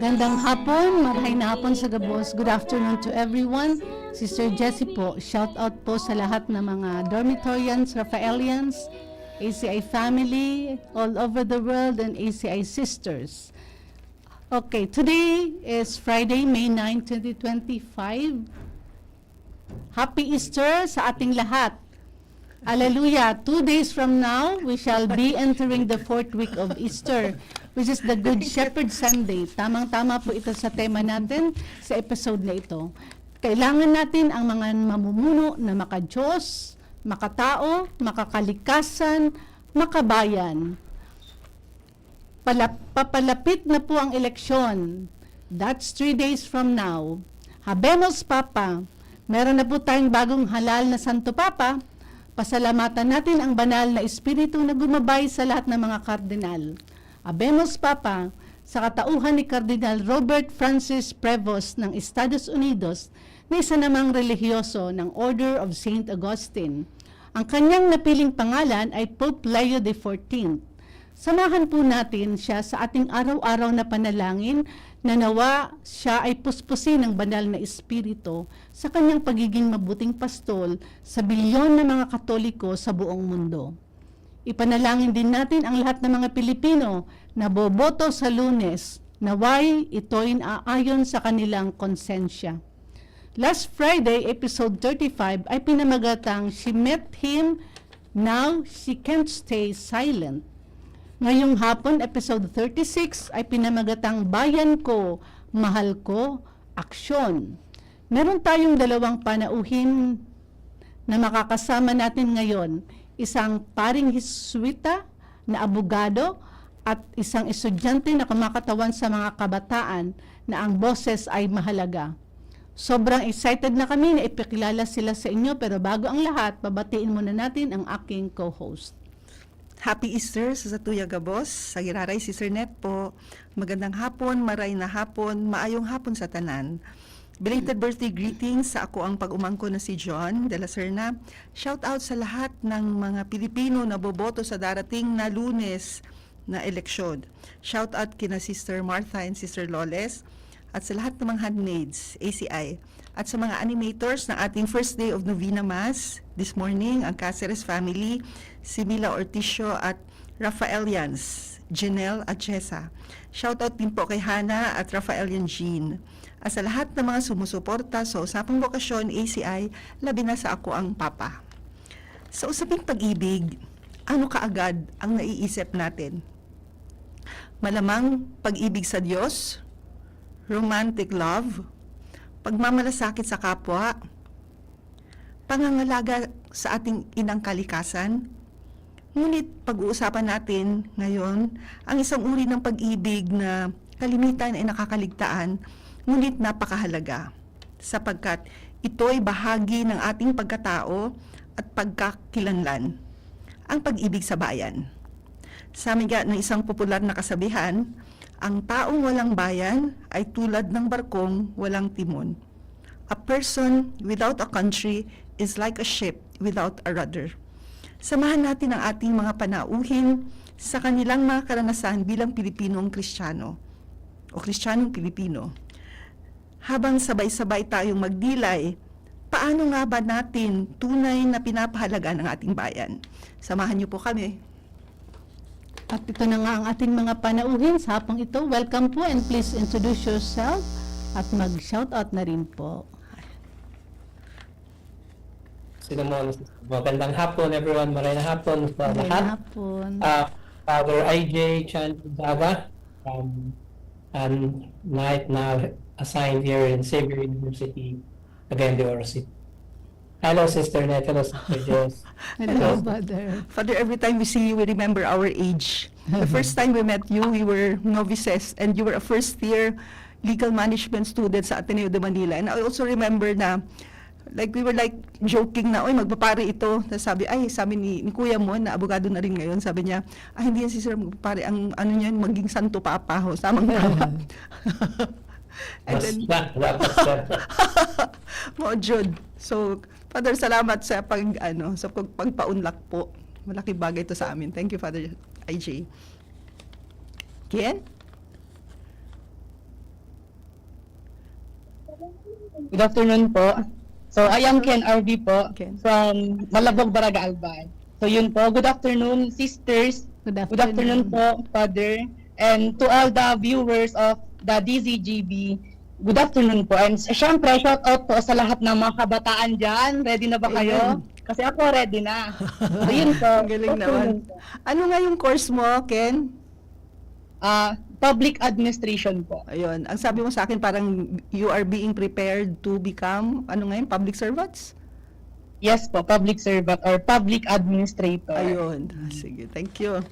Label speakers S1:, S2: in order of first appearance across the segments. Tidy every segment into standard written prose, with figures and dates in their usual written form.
S1: Magandang hapon, marahay na hapon sa Gabos. Good afternoon to everyone. Sister Jessie po, shout out po sa lahat ng mga dormitorians, Rafaelians, ACI family all over the world, and ACI sisters. Okay, today is Friday, May 9, 2025. Happy Easter sa ating lahat. Hallelujah. 2 days from now, we shall be entering the 4th week of Easter, which is the Good Shepherd Sunday. Tamang-tama po ito sa tema natin sa episode na ito. Kailangan natin ang mga mamumuno na maka-Diyos, makatao, makakalikasan, makabayan. Papalapit na po ang eleksyon. That's 3 days from now. Habemos Papa. Meron na po tayong bagong halal na Santo Papa. Pasalamatan natin ang banal na espiritu na gumabay sa lahat ng mga kardinal. Habemos Papa, sa katauhan ni Cardinal Robert Francis Prevost ng Estados Unidos, na isa namang relihiyoso ng Order of St. Augustine. Ang kanyang napiling pangalan ay Pope Leo XIV. Samahan po natin siya sa ating araw-araw na panalangin na nawa siya ay puspusin ng banal na espiritu sa kanyang pagiging mabuting pastol sa bilyon na mga Katoliko sa buong mundo. Ipanalangin din natin ang lahat ng mga Pilipino na boboto sa Lunes, naway ito'y aayon sa kanilang konsensya. Last Friday, episode 35, ay pinamagatang She Met Him, Now She Can't Stay Silent. Ngayong hapon, episode 36, ay pinamagatang Bayan Ko, Mahal Ko, Aksyon. Meron tayong dalawang panauhin na makakasama natin ngayon. Isang paring Jesuita na abogado at isang estudyante na kumakatawan sa mga kabataan na ang boses ay mahalaga. Sobrang excited na kami na ipakilala sila sa inyo, pero bago ang lahat, babatiin muna natin ang aking co-host.
S2: Happy Easter sa Tuya Gabos, sa Giraray Sister Net po. Magandang hapon, maray na hapon, maayong hapon sa tanan. Belated birthday greetings sa ako ang pag-umangko na si John de la Serna. Shout out sa lahat ng mga Pilipino na boboto sa darating na Lunes na eleksyon. Shout out kina Sister Martha and Sister Loles at sa lahat ng mga handmaids, ACI, at sa mga animators ng ating first day of Novena Mass this morning, ang Caceres family, si Mila Orticio at Rafaelians, Janelle at Jessa. Shoutout din po kay Hana at Rafaelian Jean. At sa lahat ng mga sumusuporta sa Usapang Bokasyon, ACI, labi na sa ako ang Papa. Sa usaping pag-ibig, ano kaagad ang naiisip natin? Malamang pag-ibig sa Diyos, romantic love, pagmamalasakit sa kapwa, pangangalaga sa ating inang kalikasan. Ngunit pag-uusapan natin ngayon ang isang uri ng pag-ibig na kalimitan ay nakakaligtaan, ngunit napakahalaga sapagkat ito'y bahagi ng ating pagkatao at pagkakilanlan, ang pag-ibig sa bayan. Sa amiga ng isang popular na kasabihan, ang taong walang bayan ay tulad ng barkong walang timon. A person without a country is like a ship without a rudder. Samahan natin ang ating mga panauhin sa kanilang mga karanasan bilang Pilipinong Kristiyano o Kristiyanong Pilipino. Habang sabay-sabay tayong magdilay, paano nga ba natin tunay na pinapahalagaan ang ating bayan? Samahan niyo po kami.
S1: At ito na nga ang ating mga panauhin sa hapong ito. Welcome po and please introduce yourself at mag-shoutout na rin po.
S3: Magandang hapon everyone, maray na hapon sa
S1: Magandang
S3: lahat.
S1: hapon.
S3: Father IJ Chan Zaga, and night now assigned here in Xavier University, again the Oro City. Hello Sister Net, hello Sister Jess.
S1: Hello, Father.
S2: Father, every time we see you, we remember our age. The first time we met you, we were novices and you were a first-year legal management student sa Ateneo de Manila. And I also remember na we were joking na, oy, magpapare ito. Tapos sabi ni Kuya mo, na abogado na rin ngayon, sabi niya, hindi yan si Sir magpapare, ang ano niyan, maging Santo Papa ho, samang-tama. And then, mo Jude. So, Father, salamat sa pagpaunlak po. Malaki bagay ito sa amin. Thank you, Father IJ. Kian?
S4: Good afternoon po. So, I am Ken RB po
S2: Ken.
S4: from Malabog, Baraga, Albay. So, yun po. Good afternoon, sisters.
S1: Good
S4: Good afternoon po, Father. And to all the viewers of the DZGB, good afternoon po. And syempre, shout out po sa lahat ng mga kabataan dyan. Ready na ba kayo? Kasi ako ready na. So, yun po.
S2: Ang galing
S4: Good
S2: naman.
S4: afternoon po.
S2: Ano nga yung course mo, Ken?
S4: Public administration po.
S2: Ayun. Ang sabi mo sa akin, parang you are being prepared to become, ano nga yun, public servants?
S4: Yes po, public servant or public administrator.
S2: Ayun. Sige, thank you.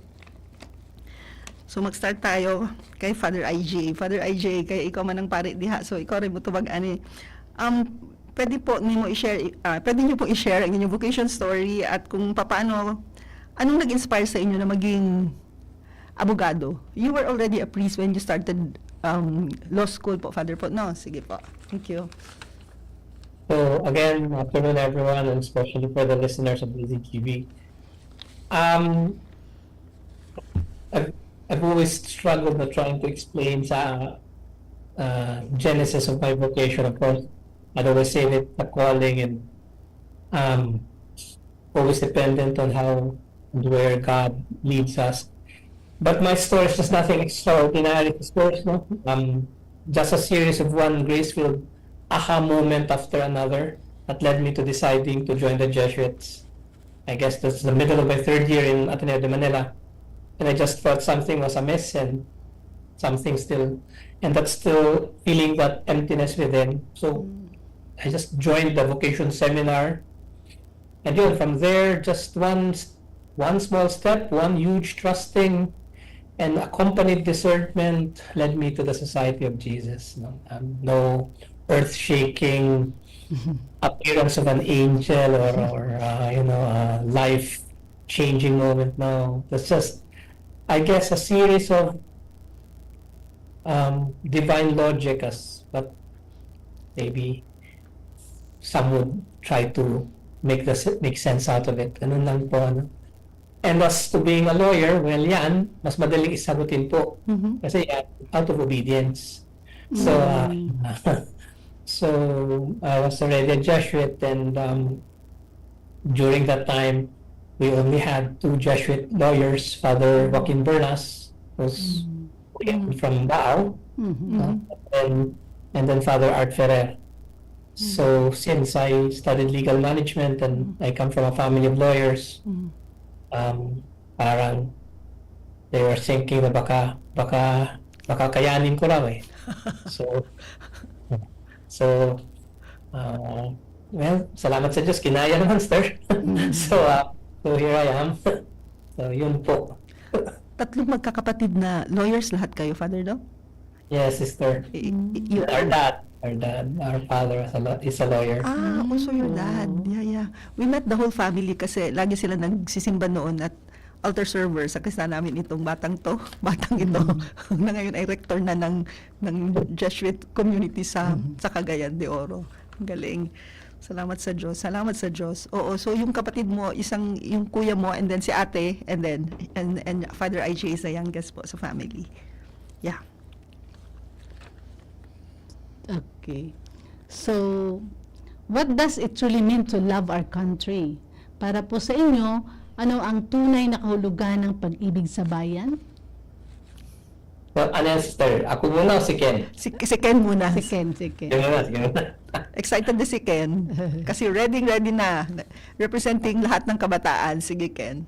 S2: So mag-start tayo kay Father IJ. Father IJ, kay ikaw man ang pare diha. So ikaw rin mo tubag ani. Pwede po niyo i-share, pwede niyo po i-share ang inyong vocation story at kung paano, anong nag-inspire sa inyo na maging abogado? You were already a priest when you started law school po, Father po. No, sige po. Thank you.
S3: So again, afternoon everyone, and especially for the listeners of DZGB. I've always struggled with trying to explain sa genesis of my vocation. Of course, I'd always say that the calling and always dependent on how and where God leads us. But my story is just nothing extraordinary. Of course, no? Just a series of one grace-filled aha moment after another that led me to deciding to join the Jesuits. I guess that's the middle of my third year in Ateneo de Manila. And I just felt something was amiss and something still, and that's still feeling that emptiness within. So I just joined the vocation seminar. And yun, from there, just one small step, one huge trusting and accompanied discernment led me to the Society of Jesus. No earth-shaking appearance of an angel or life-changing moment. No, that's just, I guess, a series of divine logic, as but maybe some would try to make sense out of it. Ganun lang po, ano. And as to being a lawyer, well, yan, mas madaling isagutin po. Kasi yan, out of obedience. So, so I was already a Jesuit, and during that time, we only had 2 Jesuit lawyers. Father Joaquin Bernas was from Bao, and then Father Art Ferrer. So since I studied legal management and I come from a family of lawyers, parang they were thinking na baka kayanin ko raw eh. So well, salamat sa Diyos, kinaya naman, sir. So here I am. So yun po.
S2: Tatlong magkakapatid na lawyers lahat kayo, Father, no?
S3: Yes, sister.
S2: You
S3: Our father is a lawyer.
S2: Also your dad. Yeah. We met the whole family kasi lagi sila nagsisimba noon at altar server sa kisa namin itong batang ito na ngayon ay rector na ng Jesuit community sa Cagayan de Oro. Ang galing. Salamat sa Diyos. Salamat sa Diyos. Oo, so yung kapatid mo, yung kuya mo, and then si ate, and Father IJ is the youngest po sa family. Yeah.
S1: Okay. So, what does it truly mean to love our country? Para po sa inyo, ano ang tunay na kahulugan ng pag-ibig sa bayan?
S3: Well, ano yan, sister? Ako muna o si Ken?
S2: Si Ken muna.
S1: Si Ken.
S3: Sige muna.
S2: Excited na si Ken. Kasi ready na. Representing lahat ng kabataan. Sige, Ken.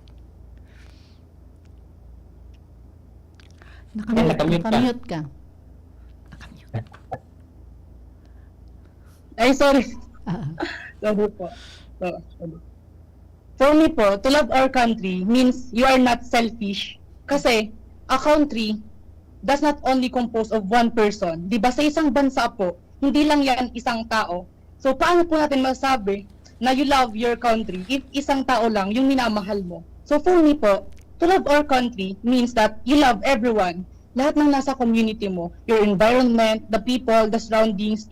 S1: Nakamute ka.
S4: Ay, sorry. Sorry po. Sorry. For me po, to love our country means you are not selfish. Kasi, a country does not only compose of one person. Di ba sa isang bansa po, hindi lang yan isang tao. So, paano po natin masabi na you love your country if isang tao lang yung minamahal mo? So, for me po, to love our country means that you love everyone. Lahat ng nasa community mo, your environment, the people, the surroundings,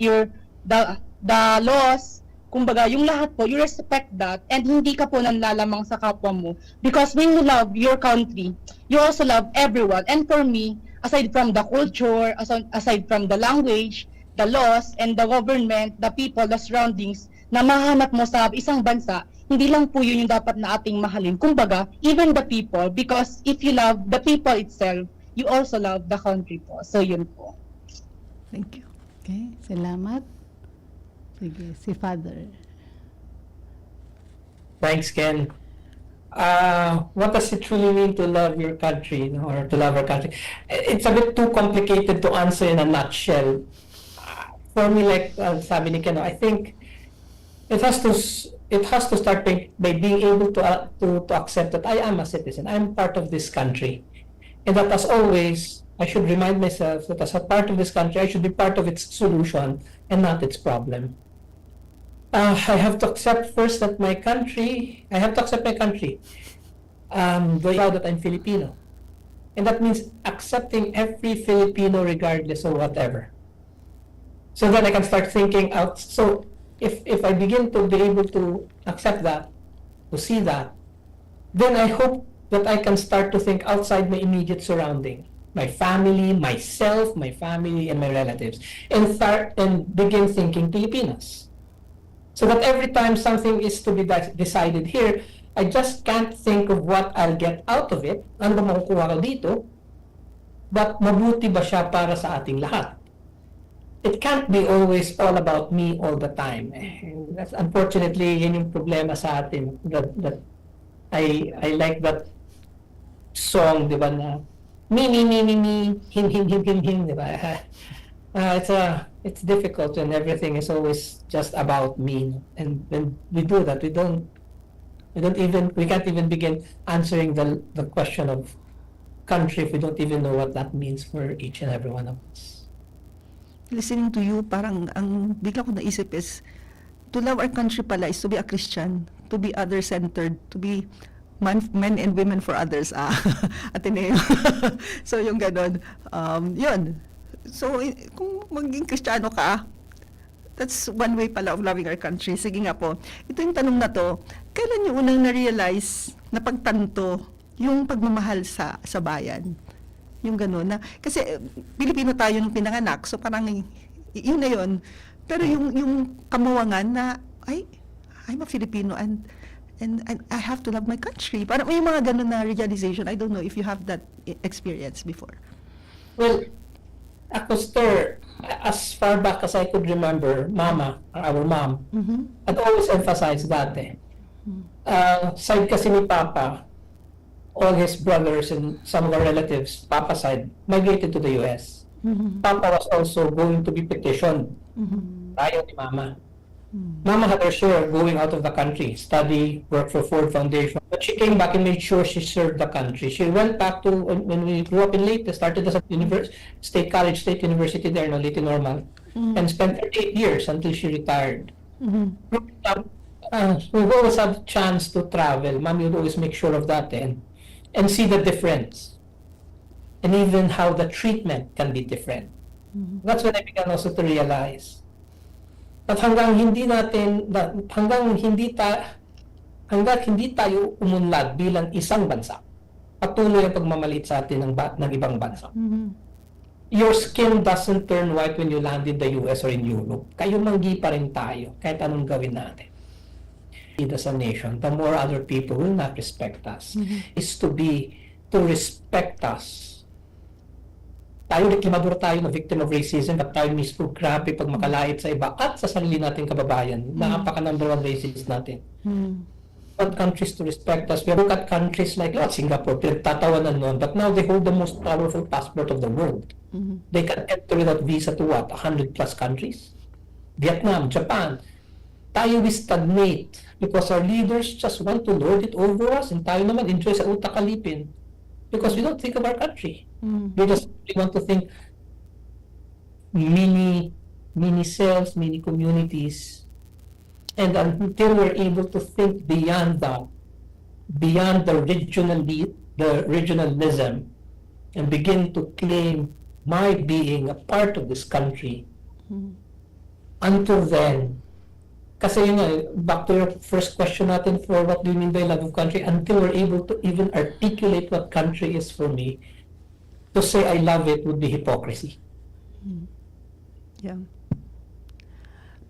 S4: the laws, kumbaga, yung lahat po, you respect that and hindi ka po nanlalamang sa kapwa mo. Because when you love your country, you also love everyone. And for me, aside from the culture, aside from the language, the laws, and the government, the people, the surroundings na mahanap mo sa isang bansa, hindi lang po yun yung dapat na ating mahalin. Kumbaga, even the people, because if you love the people itself, you also love the country po. So yun po.
S2: Thank you.
S1: Okay, salamat. Sige, si Father.
S3: Thanks, Ken. What does it truly mean to love your country, or to love our country? It's a bit too complicated to answer in a nutshell. For me, like sabi ni Ken, I think it has to start by being able to accept that I am a citizen. I'm part of this country, and that as always, I should remind myself that as a part of this country, I should be part of its solution and not its problem. I have to accept first that my country, the proud that I'm Filipino. And that means accepting every Filipino regardless of whatever. So then I can start thinking out. So if I begin to be able to accept that, to see that, then I hope that I can start to think outside my immediate surrounding. My family, myself, my family, and my relatives. And begin thinking Pilipinas. So that every time something is to be decided here, I just can't think of what I'll get out of it, ano ba makukuha ko dito, but mabuti ba siya para sa ating lahat. It can't be always all about me all the time. That's, unfortunately, yun yung problema sa atin. That I like that song, di ba, na me, him, di ba? It's difficult when everything is always just about me, and when we do that, we can't even begin answering the question of country if we don't even know what that means for each and every one of us.
S2: Listening to you, parang ang bigla ko naisip is, to love our country pala is to be a Christian, to be other-centered, to be men and women for others. Ateneo. So yung ganon, yun. So, kung maging Kristiyano ka, that's one way pala of loving our country. Sige nga po. Ito yung tanong na to, kailan niyo unang na-realize na pagtanto yung pagmamahal sa bayan? Yung gano'n na, kasi Pilipino tayo nung pinanganak, so parang yun na yun. Pero yung kamawangan na, I'm a Filipino and I have to love my country. Parang may mga gano'n na realization. I don't know if you have that experience before.
S3: Well, ako, sir, as far back as I could remember, our mom, had always emphasized that. Side kasi ni Papa, all his brothers and some of our relatives, Papa's side, migrated to the US. Papa was also going to be petitioned. Tayo ni Mama. Mama had her share going out of the country, study, work for Ford Foundation. But she came back and made sure she served the country. She went back to, when we grew up in Leyte, started as a State University there, Leyte Normal, and spent 38 years until she retired. We've always had a chance to travel. Mommy would always make sure of that and see the difference. And even how the treatment can be different. That's when I began also to realize at hanggang hindi tayo umunlad bilang isang bansa, patuloy ang pagmamaliit sa atin ng ibang bansa. Your skin doesn't turn white when you land in the US or in Europe. Kayo manggi pa rin tayo, kahit anong gawin natin. As a nation, the more other people will not respect us, is to respect us. Tayo, reklamador tayo na victim of racism, at tayo mismo grabe pag makalait sa iba at sa sarili nating kababayan. Napaka-number one racist natin. Want countries to respect us. We look at countries like Singapore, pinagtatawanan noon, but now they hold the most powerful passport of the world. They can enter without visa to 100 plus countries. Vietnam, Japan. Tayo, we stagnate because our leaders just want to lord it over us, and tayo naman enjoy sa utak alipin because we don't think of our country. We just want to think mini cells, mini communities, and until we're able to think beyond that, beyond the regionalism, and begin to claim my being a part of this country, until then, kasi yun nga, back to your first question natin for what do you mean by love of country, until we're able to even articulate what country is for me, to say I love it would be hypocrisy.
S2: Yeah.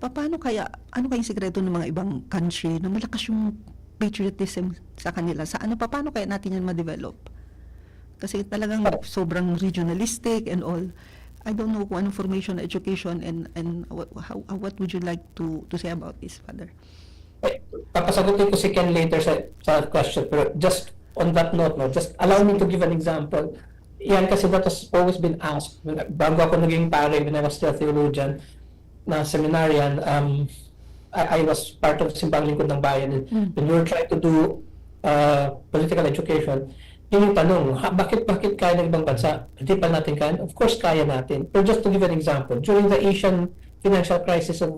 S2: paano kaya, ano kayong sekreto ng mga ibang country na malakas yung patriotism sa kanila? Paano kaya natin yan ma-develop? Kasi talagang sobrang regionalistic and all. I don't know kung anong formation, education, and what would you like to say about this, Father?
S3: Papasagutin ko si Ken later sa question, pero just on that note, no, just allow me to give an example. Yan kasi that has always been asked. Bago ako naging pare, when I was still a theologian, na seminarian, I was part of Simbang Lingkod ng Bayan. When we were trying to do political education, yun yung tanong, bakit kaya ng ibang bansa? Hindi pa natin kaya? Of course, kaya natin. But just to give an example, during the Asian financial crisis of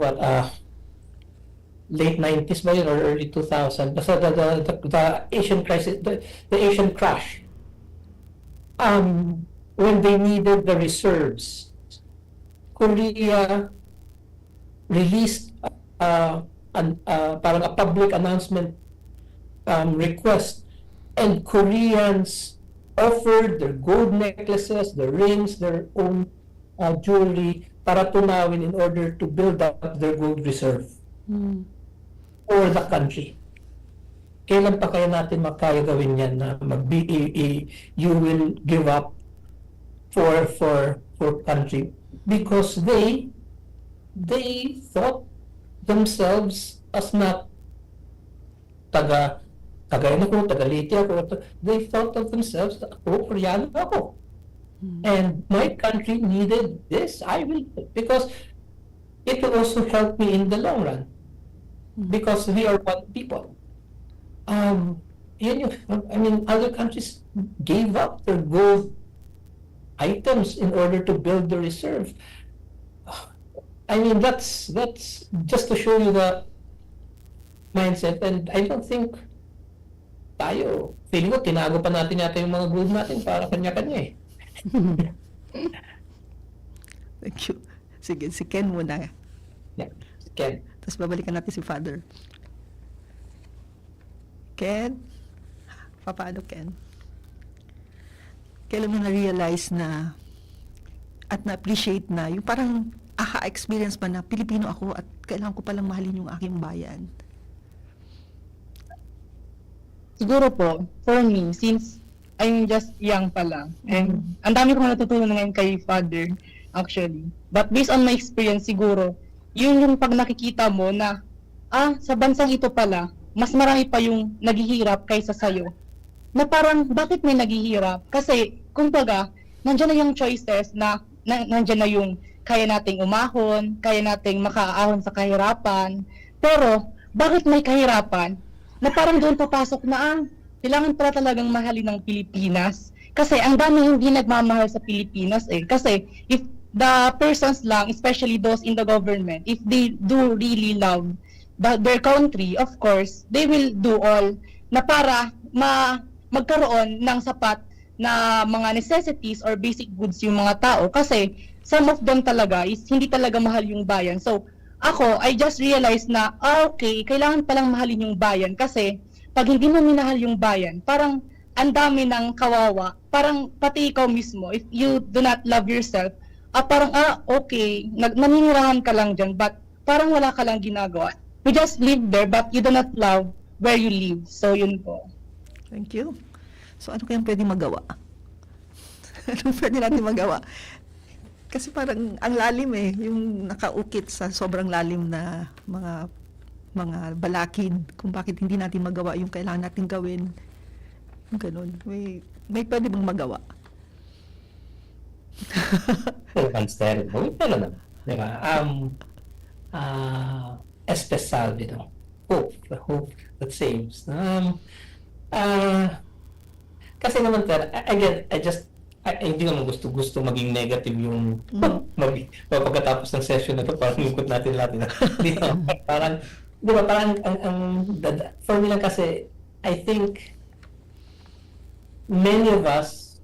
S3: late 90s ba yun, or early 2000, basta the Asian crisis, the Asian crash, when they needed the reserves, Korea released parang a public announcement request, and Koreans offered their gold necklaces, their rings, their own jewelry para tunawin in order to build up their gold reserve for the country. Kailan pa kaya natin makaya gawin yan na you will give up for country? Because they thought themselves as not Tagayana ko, Tagalite ako. They thought of themselves, ako, Koreano ako. And my country needed this. I will, because it will also help me in the long run. Because we are one people. Other countries gave up their gold items in order to build the reserve. That's just to show you the mindset, and I don't think feeling ko, tinago pa natin yata yung mga gold natin para kanya-kanya eh.
S2: Thank you. Sige, si Ken muna.
S3: Yeah, Ken.
S2: Tapos babalikan natin si Father. Ken? Paano, Ken? Kailan mo na-realize na at na-appreciate na yung parang aha experience ba na Pilipino ako at kailangan ko palang mahalin yung aking bayan?
S4: Siguro po, for me, since I'm just young pa lang, and ang dami kong natutunan ngayon kay Father, actually. But based on my experience, siguro, yun yung pag nakikita mo na, sa bansang ito pala, mas marami pa yung naghihirap kaysa sa'yo. Na parang, bakit may naghihirap? Kasi, kumbaga, nandiyan na yung choices na nandiyan na yung kaya nating umahon, kaya nating makaahon sa kahirapan. Pero, bakit may kahirapan? Na parang doon papasok na kailangan pala talagang mahalin ng Pilipinas. Kasi ang dami hindi nagmamahal sa Pilipinas eh. Kasi if the persons lang, especially those in the government, if they do really love their country, of course, they will do all na para magkaroon ng sapat na mga necessities or basic goods yung mga tao. Kasi some of them talaga is hindi talaga mahal yung bayan. So, ako, I just realized na, okay, kailangan palang mahalin yung bayan kasi pag hindi mo minahal yung bayan, parang ang dami ng kawawa, parang pati ikaw mismo, if you do not love yourself, parang, okay, naninirahan ka lang dyan, but parang wala ka lang ginagawa. You just live there, but you do not love where you live. So, yun po.
S2: Thank you. So, ano kayang pwede magawa? Ano pwede natin magawa? Kasi parang ang lalim eh, yung nakaukit sa sobrang lalim na mga balakid kung bakit hindi natin magawa yung kailangan natin gawin. Yung ganun. May pwede bang magawa?
S3: Consider mo, pero naman. Diba? Especial, hope, the hope that saves. Kasi naman, again, hindi naman gusto maging negative yung pagkatapos ng session na to, parang ikot natin lahat. Parang, di ba, for me lang kasi, I think, many of us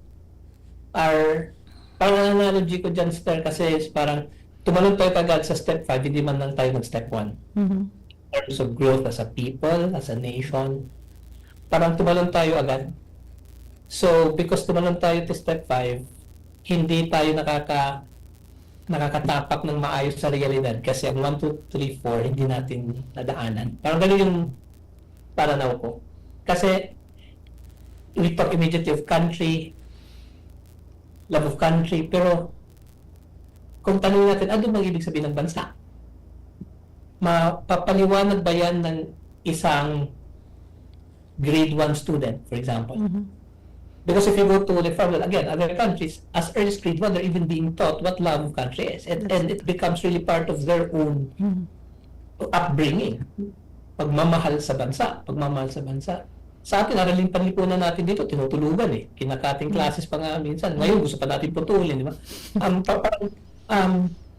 S3: are, parang analogy ko dyan, Star, kasi parang, tumalon tayo kagad sa step 5, hindi man lang tayo nag-step 1. In terms of growth as a people, as a nation, parang tumalon tayo agad. So, because tumalon tayo to step 5, hindi tayo nakakatapak ng maayos sa realidad kasi ang 1, 2, 3, 4 hindi natin nadaanan. Parang ganun yung pananaw ko. Kasi we talk immediately of country, love of country, pero kung tanongin natin, ano bang ibig sabihin ng bansa? Mapapaliwanag ba yan ng isang grade 1 student, for example? Because if you go to the well, again, other countries, as early as grade 1, they're even being taught what love of country is. And it becomes really part of their own upbringing. Pagmamahal sa bansa. Sa atin, araling panlipunan natin dito, tinutulugan eh. Kinakating classes pa nga minsan. Ngayon, gusto pa natin putulin, di ba?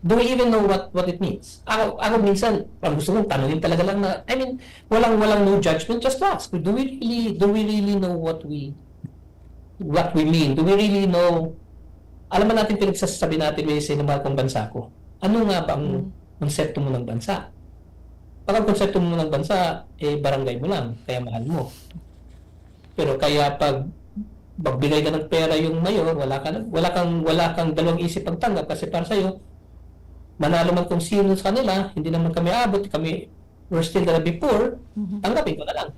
S3: Do we even know what it means? Ako minsan, parang gusto kong tanongin talaga lang na, I mean, walang no judgment, just ask. Do we really know what we mean? Do we really know, alam ba natin pinagsasabi natin, may sinamahal kong bansa ko? Ano nga ba ang konsepto mo ng bansa? Pag ang konsepto mo ng bansa, barangay mo lang, kaya mahal mo. Pero kaya pag magbigay ka ng pera yung mayor, wala kang dalawang isip pagtanggap kasi para sa'yo, manalo man kung sino sa kanila, hindi naman kami abot, we're still gonna be poor, tanggapin ko na lang.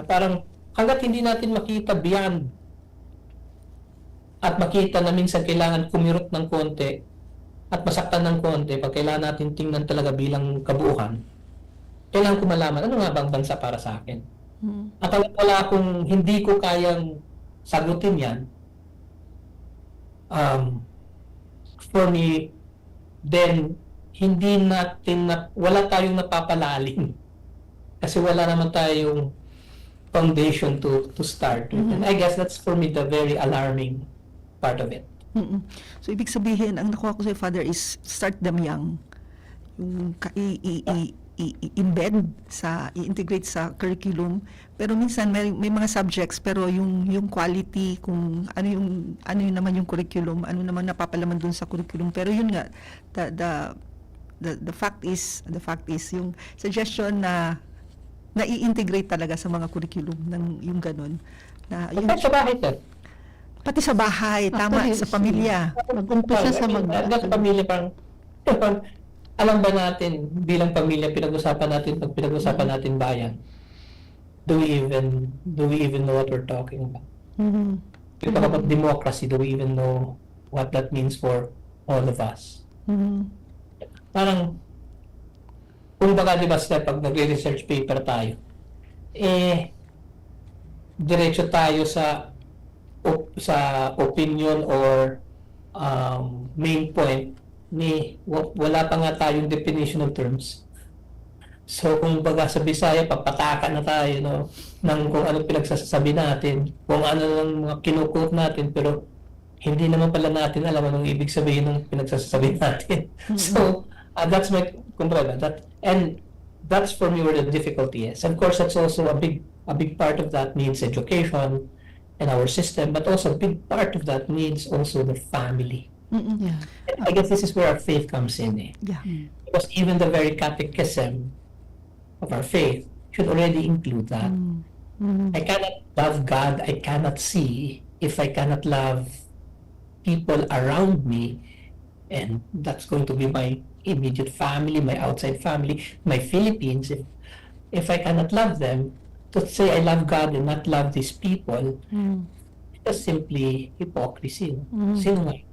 S3: Parang hanggat hindi natin makita beyond at makita na minsan kailangan kumirot ng konti at masaktan ng konti pag kailangan natin tingnan talaga bilang kabuuan, kailangan ko malaman ano nga bang bansa para sa akin. At wala kung hindi ko kayang sagutin yan, for me, then wala tayong napapalalim kasi wala naman tayong foundation to start with. And I guess that's for me the very alarming part of it.
S2: So, ibig sabihin, ang nakuha ko sa Father is start them young. Yung i-embed i-integrate sa curriculum. Pero minsan may mga subjects pero yung quality kung ano yung naman yung curriculum, ano naman napapalaman dun sa curriculum. Pero yun nga the fact is yung suggestion na i-integrate talaga sa mga curriculum ng yung ganun. Na yung
S3: Sa bahay, sir.
S2: Pati sa bahay, tama,
S1: Actually,
S2: sa pamilya.
S1: Mag-umpisa sa
S3: Sa pamilya, parang alam ba natin, bilang pamilya, pinag-usapan natin bayan, do we even know what we're talking about? If we talk about democracy, do we even know what that means for all of us? Parang, kung baka di ba pag nagre-research paper tayo, diretso tayo sa opinion or main point wala pa nga tayong definition of terms. So kung baga sa Bisaya, papataka na tayo ng kung ano pinagsasabi natin, kung ano lang mga kinuquote natin, pero hindi naman pala natin alam anong ibig sabihin ng pinagsasabi natin. So that's my kumbaga and that's for me where the difficulty is. Of course, that's also a big part of that needs education in our system, but also a big part of that needs also the family.
S1: Yeah.
S3: I guess this is where our faith comes in.
S2: Yeah.
S3: Because even the very catechism of our faith should already include that. I cannot love God, I cannot see if I cannot love people around me, and that's going to be my immediate family, my outside family, my Philippines. If I cannot love them, to say I love God and not love these people, it's simply hypocrisy. Sinungaling.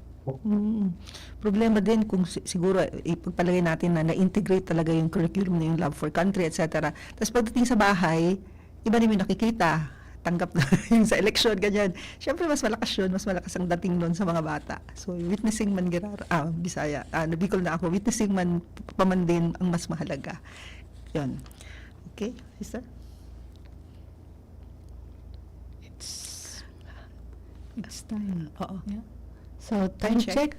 S2: Problema din kung siguro ipagpalagay natin na na-integrate talaga yung curriculum na yung love for country, etc. Tapos pagdating sa bahay, iba naman yung nakikita, tanggap na yung sa election, ganyan. Siyempre, mas malakas yun, mas malakas ang dating nun sa mga bata. So, witnessing man Bisaya, Bicol na ako, witnessing man paman din ang mas mahalaga. Yun. Okay, sister?
S1: It's time.
S2: Oo.
S1: Yeah. So, time
S2: check.
S1: check.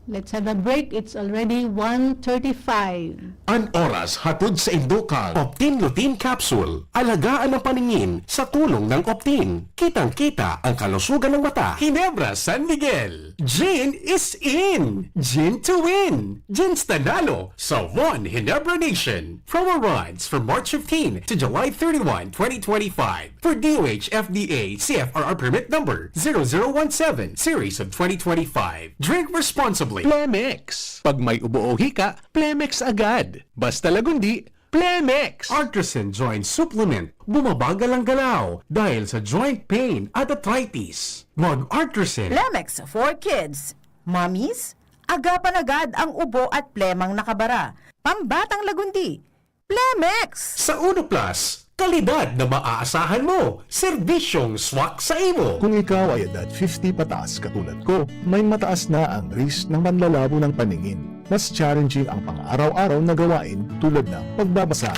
S1: Let's have a break. It's already 1:35.
S5: An oras hatod sa Indukal. Optin Lutein Capsule. Alagaan ang paningin sa tulong ng Optin. Kitang-kita ang kalusugan ng mata. Ginebra San Miguel. Gin is in. Gin to win. Gin's Tanalo sa One Ginebra Nation. Promo runs from March 15 to July 31, 2025. For DOH FDA CFRR permit number 0017 series of 2025. Drink responsibly. Seriously, Plemex. Pag may ubo o hika, Plemex agad. Basta lagundi, Plemex. Artisan Joint Supplement. Bumabagal ang galaw dahil sa joint pain at arthritis. Mag-Artisan.
S6: Plemex for kids. Mommies, agapan agad ang ubo at plemang nakabara. Pambatang lagundi. Plemex!
S5: Sa Uno Plus, kalidad na maaasahan mo. Serbisyong swak sa imo.
S7: Kung ikaw ay edad 50 pataas katulad ko, may mataas na ang risk ng panlalabo ng paningin. Mas challenging ang pang-araw-araw na gawain tulad ng pagbabasa,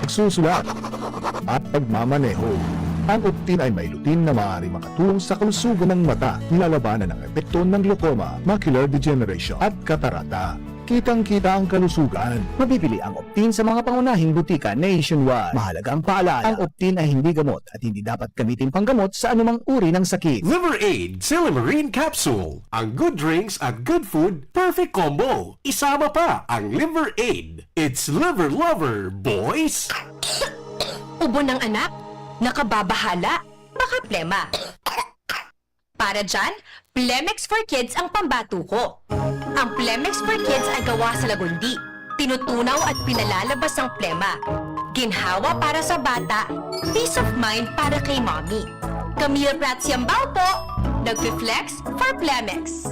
S7: pagsusulat, at pagmamaneho. Ang Optin ay may lutin na maaari makatulong sa kalusugan ng mata, nilalabanan ng epekto ng glaucoma, macular degeneration at katarata. Kitang-kita ang kalusugan. Mabibili ang Optin sa mga pangunahing butika nationwide. Mahalaga ang paalala, ang Optin ay hindi gamot at hindi dapat gamitin panggamot sa anumang uri ng sakit.
S5: Liver Aid Silimarine Capsule. Ang good drinks at good food, perfect combo. Isama pa ang Liver Aid. It's liver lover, boys!
S8: Ubo ng anak? Nakababahala? Baka plema. Para dyan, Plemex for Kids ang pambato ko. Ang Plemex for Kids ay gawa sa lagundi. Tinutunaw at pinalalabas ang plema. Ginhawa para sa bata, peace of mind para kay mommy. Camille Prats Yambao po, nag-flex for Plemex.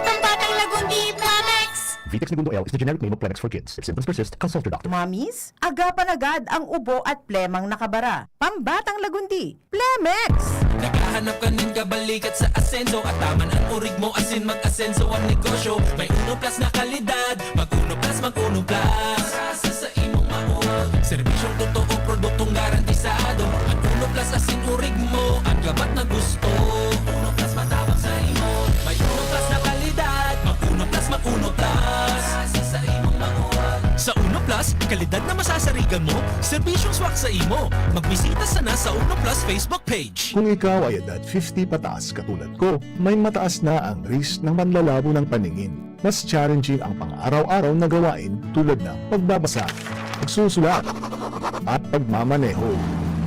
S8: Pambatang lagundi, Plemex!
S7: Vitex Segundo L is the generic name of Plemex for kids. If symptoms persist, consult your doctor.
S6: Mommies, agapan agad ang ubo at plemang nakabara. Pambatang lagundi. Plemex!
S9: Nakahanap ka ng kabalikat sa asendo at taman ang urig mo asin mag-asenso ang negosyo. May Uno Plus na kalidad, mag-Uno Plus, mag-Uno Plus. Asa sa imong maod, serbisyong totoo, produktong garantisado. Ang Uno Plus asin urig mo, ang gabat na gusto. Uno Plus matabang sa imo, may Uno Plus na kalidad, mag-Uno Plus, mag-Uno Plus. Asa sa imong maod. Sa Uno Plus, kalidad na masasarigan mo, serbisyong swak sa imo. Magbisita sana sa Uno Plus Facebook page.
S7: Kung ikaw ay edad 50 pataas katulad ko, may mataas na ang risk ng panlalabo ng paningin. Mas challenging ang pang-araw-araw na gawain tulad ng pagbabasa, pagsusulat, at pagmamaneho.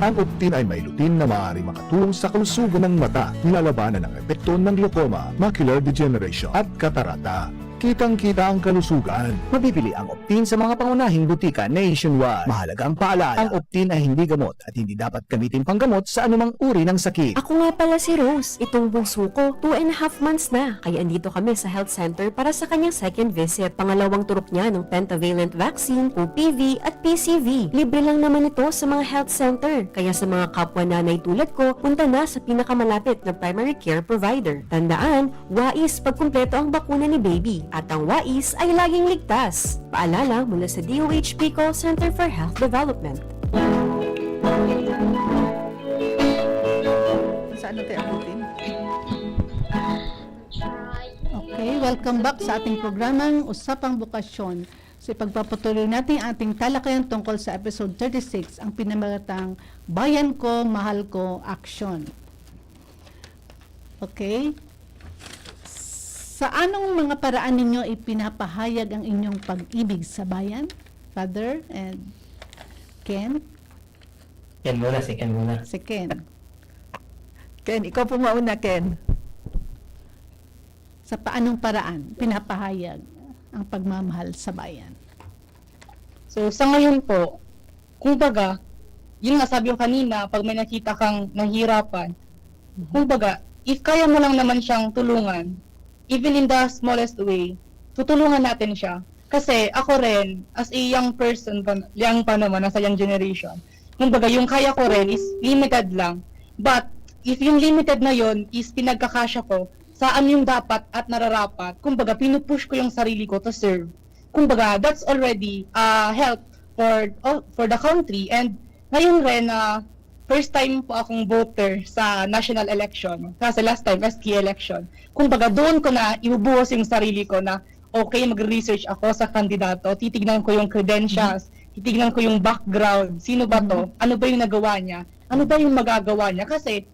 S7: Ang Optin ay may lutin na maaari makatulong sa kalusugan ng mata, nilalabanan ng epekto ng glaucoma, macular degeneration at katarata. Kitang-kita ang kalusugan. Mabibili ang Optin sa mga pangunahing butika nationwide. Mahalaga ang paalala, ang Optin ay hindi gamot at hindi dapat gamitin panggamot sa anumang uri ng sakit.
S10: Ako nga pala si Rose. Itong bunso ko, 2.5 months na. Kaya andito kami sa health center para sa kanyang second visit. Pangalawang turok niya ng pentavalent vaccine, OPV at PCV. Libre lang naman ito sa mga health center. Kaya sa mga kapwa nanay tulad ko, punta na sa pinakamalapit na primary care provider. Tandaan, wais pagkumpleto ang bakuna ni baby. At ang wais ay laging ligtas. Paalala mula sa DOH Call Center for Health Development.
S2: Saan natin abutin?
S1: Okay, welcome back sa ating programang Usapang Bukasyon. So ipagpapatuloy natin ang ating talakayan tungkol sa episode 36, ang pinamagatang Bayan Ko, Mahal Ko, Action. Okay? Sa anong mga paraan ninyo ipinapahayag ang inyong pag-ibig sa bayan? Father and Ken?
S3: Ken muna, si Ken muna.
S1: Si Ken.
S2: Ken, ikaw po mauna, Ken.
S1: Sa paanong paraan pinapahayag ang pagmamahal sa bayan?
S4: So, sa ngayon po, kumbaga, yung nasabi ko kanina, pag may nakita kang nahihirapan, kumbaga, if kaya mo lang naman siyang tulungan, even in the smallest way, tutulungan natin siya. Kasi ako rin, as a young person, young pa naman, nasa young generation, kumbaga, yung kaya ko rin is limited lang. But, if yung limited na yon is pinagkakasya ko, saan yung dapat at nararapat, kumbaga, pinupush ko yung sarili ko to serve. Kumbaga, that's already help for the country. And ngayon rin, first time po akong voter sa national election. Kasi last time, SK election. Kumbaga, doon ko na ibubuhos yung sarili ko na okay, mag-research ako sa kandidato. Titignan ko yung credentials. Titignan ko yung background. Sino ba to? Ano ba yung nagawa niya? Ano ba yung magagawa niya? Kasi,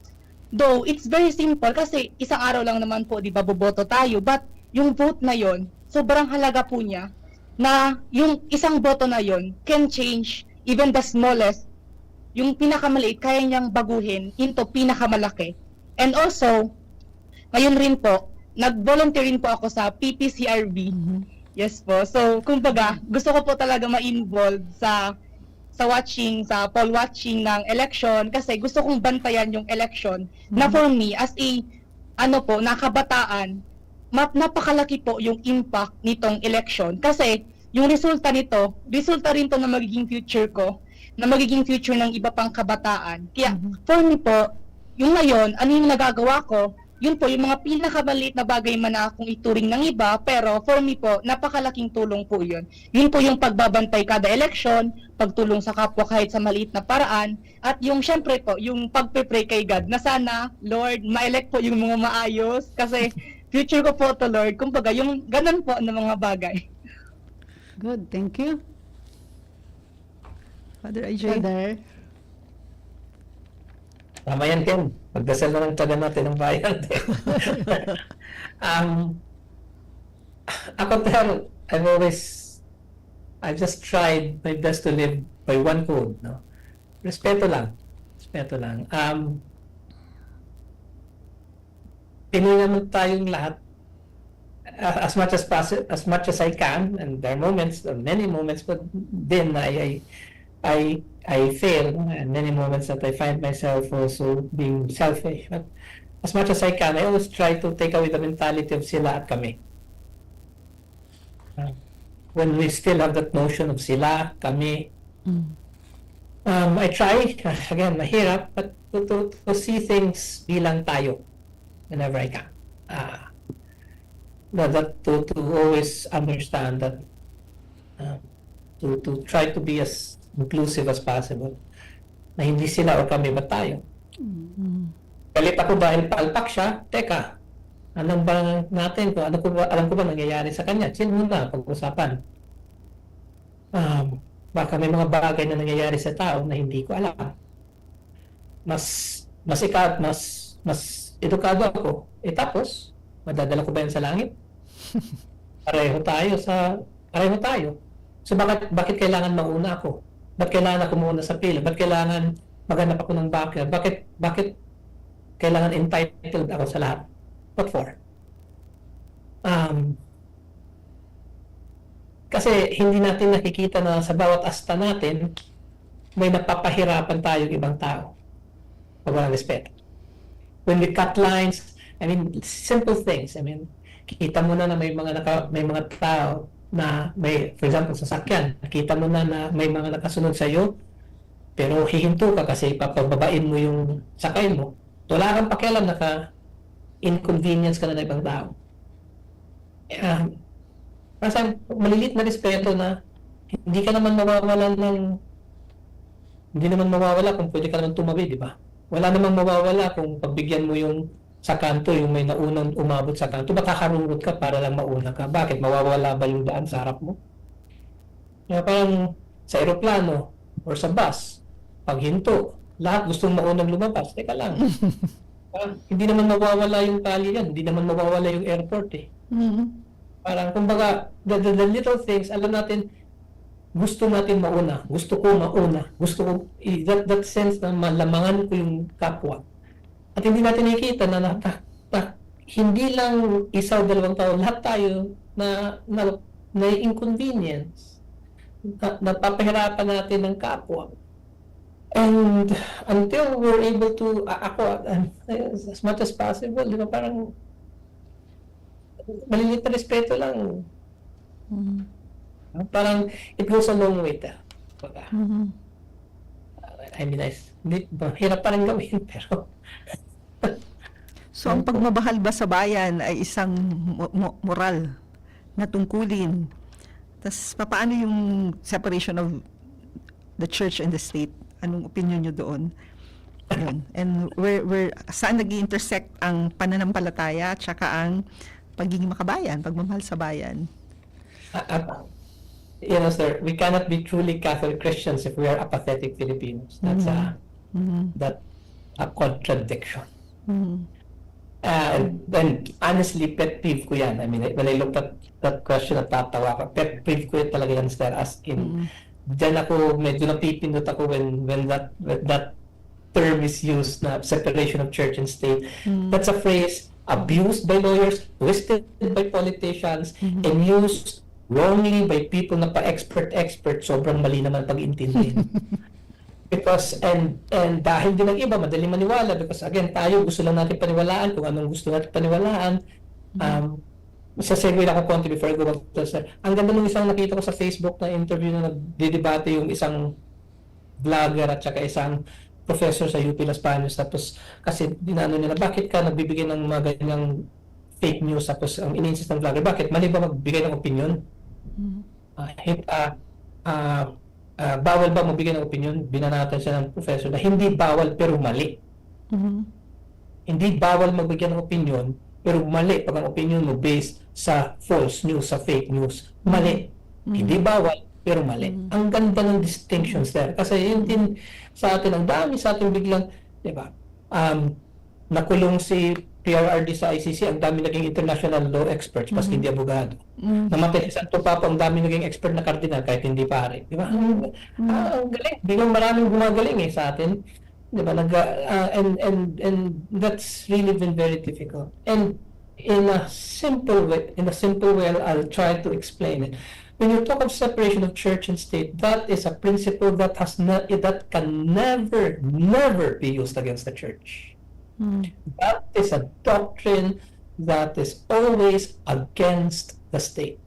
S4: though, it's very simple. Kasi isang araw lang naman po, di ba, boboto tayo. But, yung vote na yon, sobrang halaga po niya na yung isang boto na yon can change even the smallest. Yung pinakamaliit, kaya niyang baguhin into pinakamalaki. And also, ngayon rin po, nag-volunteer rin po ako sa PPCRB. Yes po. So, kumbaga, gusto ko po talaga ma-involve sa poll watching ng election kasi gusto kong bantayan yung election na for me as a nakabataan, napakalaki po yung impact nitong election kasi yung resulta rin to na magiging future ko, na magiging future ng iba pang kabataan. Kaya for me po, yung ngayon, ano yung nagagawa ko, yun po, yung mga pinakamaliit na bagay man na akong ituring ng iba, pero for me po, napakalaking tulong po yun. Yun po yung pagbabantay kada election, pagtulong sa kapwa kahit sa maliit na paraan, at yung syempre po, yung pagpe-pray kay God, na sana, Lord, ma-elect po yung mga maayos, kasi future ko po to, Lord. Kumbaga, yung ganun po na mga bagay.
S1: Good, thank you.
S2: Father AJ?
S1: Father?
S3: Tama yan, Ken. Magdasal na ng taga natin ng bayan. Ako pero, I've just tried my best to live by one code, no? Respeto lang. Pinoy naman tayong lahat. As much as I can, and there are moments, many moments, but then I fail, and many moments that I find myself also being selfish. But as much as I can, I always try to take away the mentality of sila at kami. When we still have that notion of sila, kami, I try, again, mahirap, but to see things bilang tayo whenever I can. To always understand that, to try to be as inclusive as possible. Na hindi sila o kami ba tayo. Galit ako dahil palpak siya, teka, anong ba natin, alam ko ba nangyayari sa kanya? Chill muna, pag-usapan. Baka may mga bagay na nangyayari sa tao na hindi ko alam. Mas edukado ako. Tapos, madadala ko ba yan sa langit? Pareho tayo. So bakit kailangan mauna ako? Bakit kailangan ako muna sa pila? Bakit kailangan maghanap ako ng backer? Bakit kailangan entitled ako sa lahat? What for? Kasi hindi natin nakikita na sa bawat asta natin may napapahirapan tayong ibang tao. Pag walang respeto. When we cut lines, simple things. Kita mo na may mga tao na may, for example, sasakyan, nakita mo na may mga nakasunod sa iyo, pero hihinto ka kasi papababain mo yung sakay mo. Wala kang pakialam, inconvenience ka na ng ibang tao. Parang malilit na respeto na hindi naman mawawala kung pwede ka naman tumabi, di ba? Wala namang mawawala kung pagbigyan mo yung sa kanto, yung may naunang umabot sa kanto, makakarungot ka para lang mauna ka. Bakit? Mawawala ba yung daan sa harap mo? Kaya parang sa aeroplano or sa bus, pag hinto, lahat gustong maunang lumabas. Teka lang. Hindi naman mawawala yung tali yan. Hindi naman mawawala yung airport eh. Parang, kumbaga, the little things, alam natin, gusto natin mauna. Gusto ko mauna. Gusto ko, that sense na malamangan ko yung kapwa. At hindi natin nakikita na hindi lang isa o dalawang taon, lahat tayo na inconvenience. Napapahirapan natin ng kapwa. And until we're able to, as much as possible, di ba, parang malilit na respeto lang. Parang it goes a long way. Hirap pa rin gawin, pero
S2: So, ang pagmamahal ba sa bayan ay isang moral na tungkulin? Tapos, paano yung separation of the church and the state? Anong opinion nyo doon? Yun. And saan nag-intersect ang pananampalataya at saka ang pagiging makabayan, pagmamahal sa bayan?
S3: Sir, we cannot be truly Catholic Christians if we are apathetic Filipinos. That's a contradiction. And honestly, pet peeve ko yan. When I looked at that question, natatawa ko. Pet peeve ko yan talaga yan, sir, as in, dyan ako, medyo napipindot ako when that term is used, na separation of church and state. That's a phrase abused by lawyers, twisted by politicians, and used wrongly by people na pa-expert, sobrang mali naman pag-intindi. Because, and dahil din ng iba, madali maniwala, because again, tayo gusto lang natin paniwalaan kung anong gusto natin paniwalaan. Sasegue lang ako konti before I go back to sir. Ang ganda nung isang nakita ko sa Facebook na interview na nagdidebate yung isang vlogger at saka isang professor sa UP Las Bañas. Tapos kasi dinano nila, bakit ka nagbibigay ng mga ganyang fake news? Tapos ang ininsist ng vlogger, bakit? Mali ba magbigay ng opinion? Bawal ba magbigay ng opinion? Binanatan siya ng professor na hindi bawal pero mali. Hindi bawal magbigay ng opinion pero mali pag ang opinion mo based sa false news, sa fake news. Mali. Hindi bawal pero mali. Ang ganda ng distinctions there. Kasi yun din sa atin, ang dami sa atin biglang, di ba? Nakulong si PRRD sa ICC, ang dami naging international law experts, paski hindi abogado. Namatay si Santo Papa, ang dami naging expert na kardinal kahit hindi pare. Di ba? Ang galing. Biglang maraming gumagaling sa atin. Di ba? And that's really been very difficult. And in a simple way, I'll try to explain it. When you talk of separation of church and state, that is a principle that can never be used against the church. That is a doctrine that is always against the state.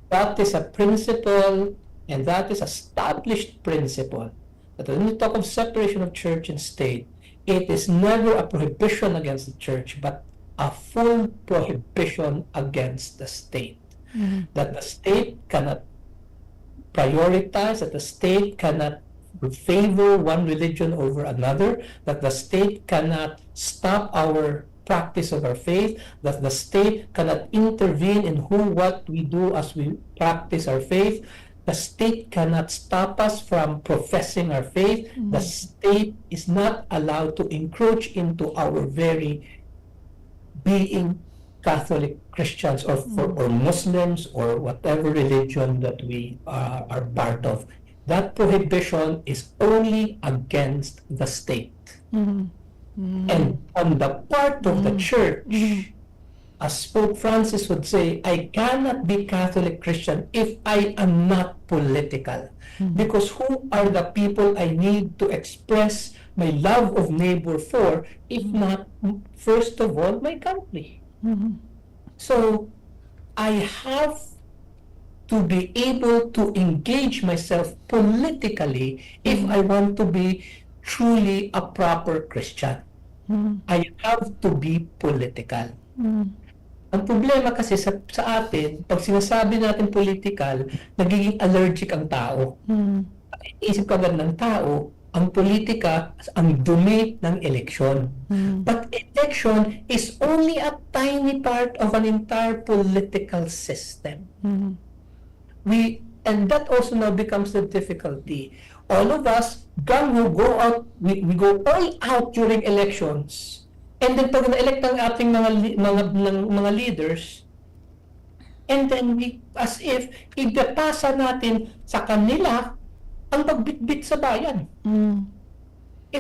S3: That is a principle, and that is established principle. That when you talk of separation of church and state, it is never a prohibition against the church, but a full prohibition against the state. That the state cannot prioritize, that the state cannot favor one religion over another, that the state cannot stop our practice of our faith, that the state cannot intervene in what we do as we practice our faith. The state cannot stop us from professing our faith. The state is not allowed to encroach into our very being Catholic Christians or Muslims or whatever religion that we are part of. That prohibition is only against the state. And on the part of the church, as Pope Francis would say, I cannot be Catholic Christian if I am not political. Because who are the people I need to express my love of neighbor for, if not, first of all, my country? So, I have to be able to engage myself politically if I want to be truly a proper Christian. I have to be political. Ang problema kasi sa atin, pag sinasabi natin political, nagiging allergic ang tao. Isip ka agad ng tao, ang politika, ang dumi ng eleksyon. But election is only a tiny part of an entire political system. And that also now becomes the difficulty. All of us, go out, we go all out during elections. And then pag na-elect ang ating mga leaders, and then we, as if, ipapasa natin sa kanila ang pagbitbit sa bayan.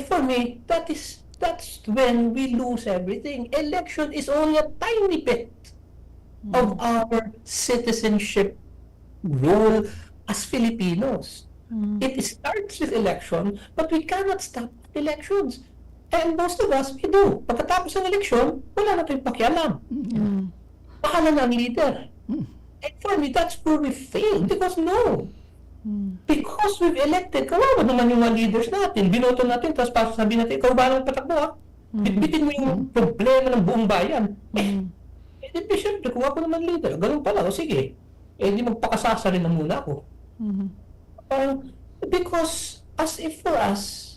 S3: For me, that's when we lose everything. Election is only a tiny bit of our citizenship role as Filipinos. It starts with election, but we cannot stop elections. And most of us, we do. Pagkatapos ng eleksyon, wala na tayong pakialam. Bahala na ang leader. And for me, that's where we fail. Because we've elected, kawawa naman yung mga leaders natin. Binoto natin, tapos sabihin natin, ikaw ba naman patakbo ha? Bitbitin mo yung problema ng buong bayan. Di syempre, kung ako naman leader, ganun pala, o sige. Di magpakasasa rin na muna ako. Because, as if for us,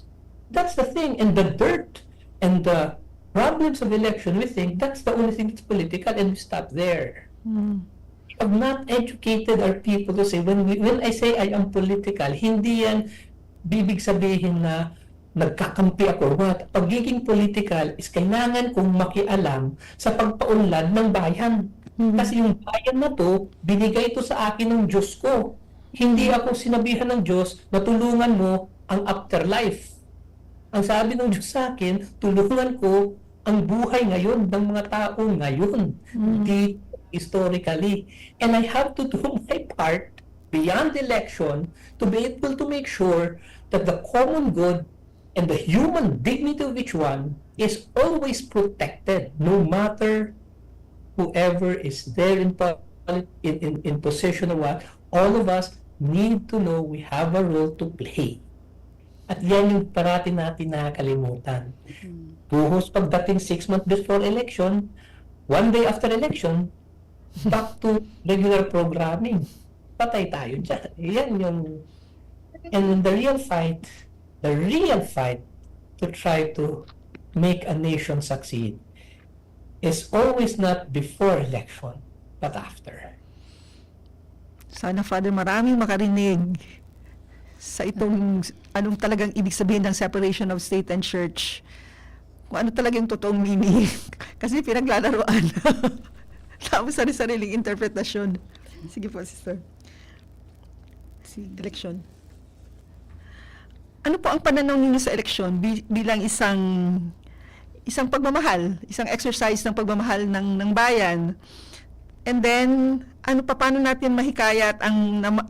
S3: that's the thing, and the dirt and the problems of election, we think that's the only thing that's political, and we stop there. We have not educated our people to say, when I say I am political, hindi yan bibig sabihin na nagkakampi ako. What? Pagiging political is kailangan kong makialam sa pagpaunlad ng bayan. Kasi yung bayan na to, binigay ito sa akin ng Diyos ko. Hindi ako sinabihan ng Diyos na tulungan mo ang afterlife. Ang sabi ng Diyos sa akin, tulungan ko ang buhay ngayon ng mga tao ngayon dito historically. And I have to do my part beyond election to be able to make sure that the common good and the human dignity of each one is always protected, no matter whoever is there in position or what. All of us need to know we have a role to play. At yan yung parati natin nakakalimutan. Buhos pagdating 6 months before election, 1 day after election, back to regular programming. Patay tayo dyan. Yan yung... And the real fight to try to make a nation succeed is always not before election, but after.
S2: Sana, Father, maraming makarinig sa itong anong talagang ibig sabihin ng separation of state and church. Kung ano talagang totoong meaning. Kasi pinaglalaroan. Tapos sariling interpretasyon. Sige po, sister. Election. Ano po ang pananaw ninyo sa eleksyon bilang isang pagmamahal, isang exercise ng pagmamahal ng bayan? And then, paano natin mahikayat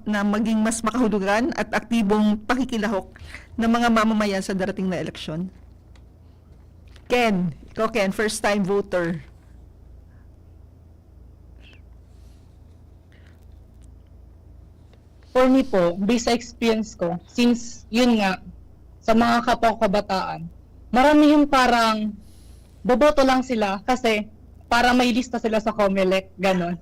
S2: na maging mas makahulugan at aktibong pakikilahok ng mga mamamayan sa darating na eleksyon? Ken, first time voter.
S4: For me po, based sa experience ko, since yun nga, sa mga kapwa ko kabataan, marami yung parang boboto lang sila kasi para may lista sila sa COMELEC, ganon.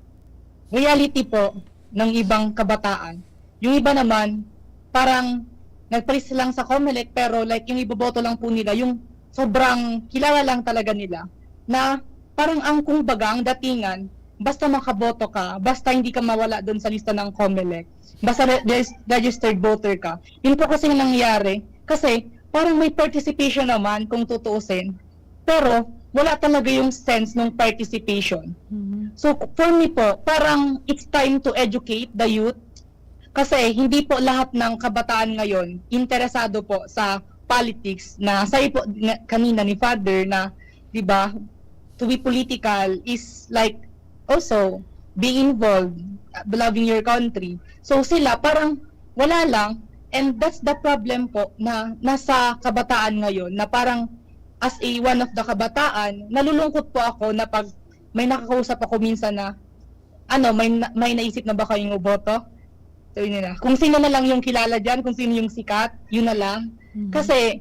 S4: Reality po ng ibang kabataan. Yung iba naman, parang nagpalis lang sa COMELEC pero like yung iboboto lang po nila, yung sobrang kilala lang talaga nila, na parang ang kumbaga, ang datingan, basta makaboto ka, basta hindi ka mawala doon sa lista ng COMELEC, basta registered voter ka. Yun po kasi nangyari, kasi parang may participation naman kung tutuusin, pero wala talaga yung sense ng participation. So for me po, parang it's time to educate the youth, kasi hindi po lahat ng kabataan ngayon interesado po sa politics, na sabi po kanina ni Father na, di ba, to be political is like also being involved, loving your country. So sila parang wala lang, and that's the problem po na nasa kabataan ngayon, na parang as one of the kabataan, nalulungkot po ako na pag may nakakausap ako minsan na may naisip na ba kayong boto? So yun na. Kung sino na lang yung kilala diyan, kung sino yung sikat, yun na lang. Kasi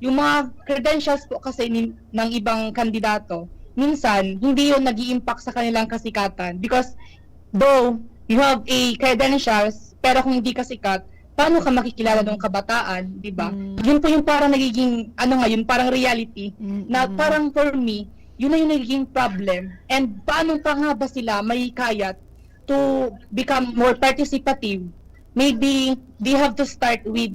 S4: yung mga credentials po kasi ng ibang kandidato, minsan hindi yun nag-i-impact sa kanilang kasikatan, because though you have a credentials pero kung hindi ka sikat, paano ka makikilala ng kabataan, di ba? Yun po yung parang nagiging ngayon, parang reality na parang for me, yun na yung nagiging problem. And paano pa nga ba sila may kayat to become more participative? Maybe they have to start with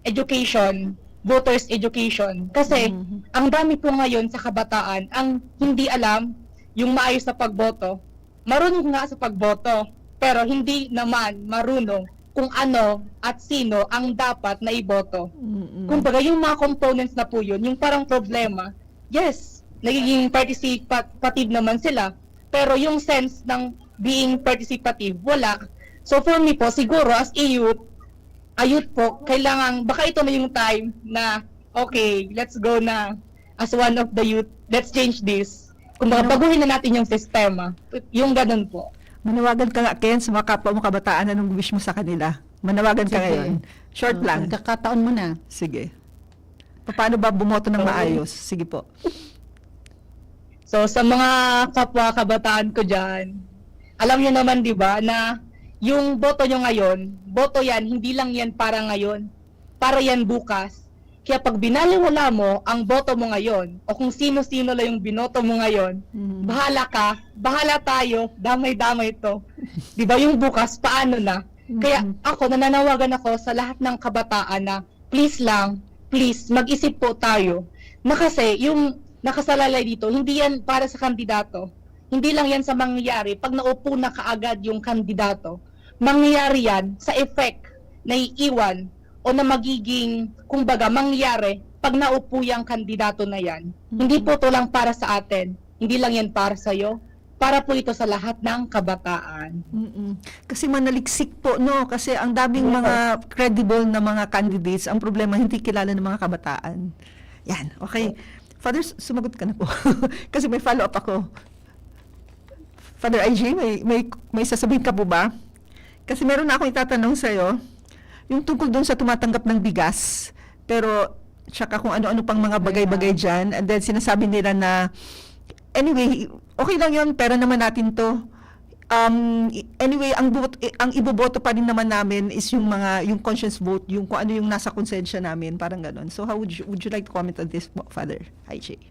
S4: education, voters education. Kasi ang dami po ngayon sa kabataan ang hindi alam yung maayos na pagboto. Marunong nga sa pagboto, pero hindi naman marunong kung ano at sino ang dapat na iboto. Kumbaga yung mga components na po yun, yung parang problema, yes, nagiging participative naman sila, pero yung sense ng being participative, wala. So for me po, siguro as a youth po, kailangan, baka ito na yung time na, okay, let's go na as one of the youth, let's change this. Kumbaga, baguhin na natin yung sistema. Yung ganun po.
S2: Manawagan ka nga, Ken, sa mga kapwa mo kabataan, anong wish mo sa kanila? Manawagan ka ngayon. Short lang.
S1: Nagkakataon mo na.
S2: Sige. Paano ba bumoto ng maayos? Sige po.
S4: So, sa mga kapwa kabataan ko dyan, alam nyo naman, di ba, na yung boto nyo ngayon, boto yan, hindi lang yan para ngayon, para yan bukas. Kaya pag binaliwala mo ang boto mo ngayon, o kung sino-sino lang yung binoto mo ngayon, bahala ka, bahala tayo, damay-damay to. Di ba yung bukas, paano na? Kaya ako, nananawagan ako sa lahat ng kabataan na please lang, please, mag-isip po tayo. Na kasi yung nakasalalay dito, hindi yan para sa kandidato. Hindi lang yan sa mangyayari pag naupo na kaagad yung kandidato. Mangyayari yan sa effect na iiwan o na magiging, kumbaga, mangyayari pag naupo yung kandidato na yan, hindi po to lang para sa atin, hindi lang yan para sa'yo, para po ito sa lahat ng kabataan.
S2: Kasi manaliksik po, no? Kasi ang daming mga credible na mga candidates, ang problema hindi kilala ng mga kabataan. Yan, okay. Father, sumagot ka na po. Kasi may follow-up ako. Father IJ, may sasabihin ka po ba? Kasi meron na akong itatanong sa'yo, yung tungkol doon sa tumatanggap ng bigas, pero tsaka kung ano-ano pang mga bagay-bagay dyan, and then sinasabi nila na, anyway, okay lang yun, pera naman natin to. Anyway, ang iboboto pa rin naman namin is yung conscience vote, yung kung ano yung nasa konsensya namin, parang gano'n. So how would you like to comment on this, Father IJ?